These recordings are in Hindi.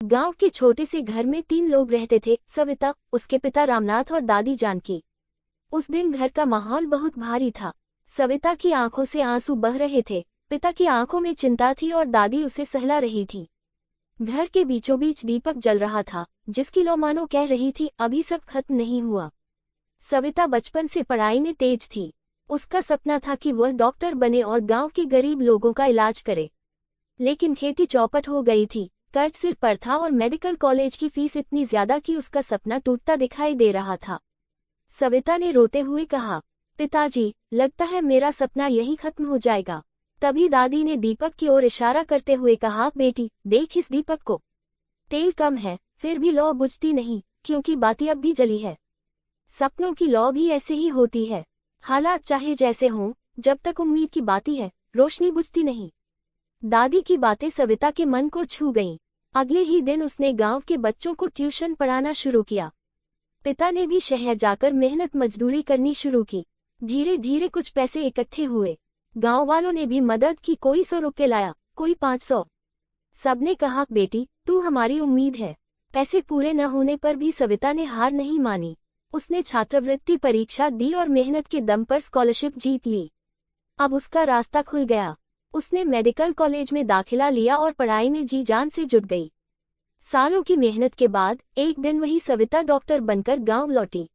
गांव के छोटे से घर में 3 लोग रहते थे, सविता, उसके पिता रामनाथ और दादी जानकी। उस दिन घर का माहौल बहुत भारी था। सविता की आंखों से आंसू बह रहे थे, पिता की आंखों में चिंता थी और दादी उसे सहला रही थी। घर के बीचों बीच दीपक जल रहा था, जिसकी लौ मानो कह रही थी, अभी सब खत्म नहीं हुआ। सविता बचपन से पढ़ाई में तेज थी। उसका सपना था कि वह डॉक्टर बने और गांव के गरीब लोगों का इलाज करे। लेकिन खेती चौपट हो गई थी, कर्ज सिर पर था और मेडिकल कॉलेज की फीस इतनी ज्यादा कि उसका सपना टूटता दिखाई दे रहा था। सविता ने रोते हुए कहा, पिताजी, लगता है मेरा सपना यहीं खत्म हो जाएगा। तभी दादी ने दीपक की ओर इशारा करते हुए कहा, बेटी, देख इस दीपक को। तेल कम है, फिर भी लौ बुझती नहीं, क्योंकि बाती अब भी जली है। सपनों की लौ भी ऐसे ही होती है। हालात चाहे जैसे हों, जब तक उम्मीद की बाती है, रोशनी बुझती नहीं। दादी की बातें सविता के मन को छू गईं। अगले ही दिन उसने गांव के बच्चों को ट्यूशन पढ़ाना शुरू किया। पिता ने भी शहर जाकर मेहनत मजदूरी करनी शुरू की। धीरे धीरे कुछ पैसे इकट्ठे हुए। गांव वालों ने भी मदद की, कोई 100 रुपये लाया, कोई 500। सबने कहा, बेटी, तू हमारी उम्मीद है। पैसे पूरे न होने पर भी सविता ने हार नहीं मानी। उसने छात्रवृत्ति परीक्षा दी और मेहनत के दम पर स्कॉलरशिप जीत ली। अब उसका रास्ता खुल गया। उसने मेडिकल कॉलेज में दाखिला लिया और पढ़ाई में जी जान से जुट गई। सालों की मेहनत के बाद एक दिन वही सविता डॉक्टर बनकर गांव लौटी।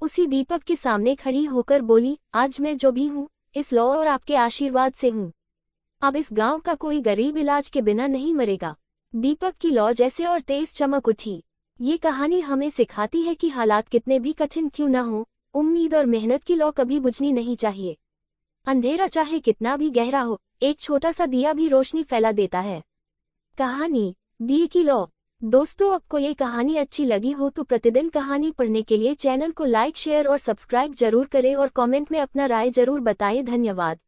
उसी दीपक के सामने खड़ी होकर बोली, आज मैं जो भी हूँ, इस लौ और आपके आशीर्वाद से हूँ। अब इस गांव का कोई गरीब इलाज के बिना नहीं मरेगा। दीपक की लौ जैसे और तेज चमक उठी। ये कहानी हमें सिखाती है कि हालात कितने भी कठिन क्यों न हो, उम्मीद और मेहनत की लौ कभी बुझनी नहीं चाहिए। अंधेरा चाहे कितना भी गहरा हो, एक छोटा सा दिया भी रोशनी फैला देता है। कहानी, दिए की लौ। दोस्तों, आपको ये कहानी अच्छी लगी हो तो प्रतिदिन कहानी पढ़ने के लिए चैनल को लाइक, शेयर और सब्सक्राइब जरूर करें और कमेंट में अपना राय जरूर बताएं। धन्यवाद।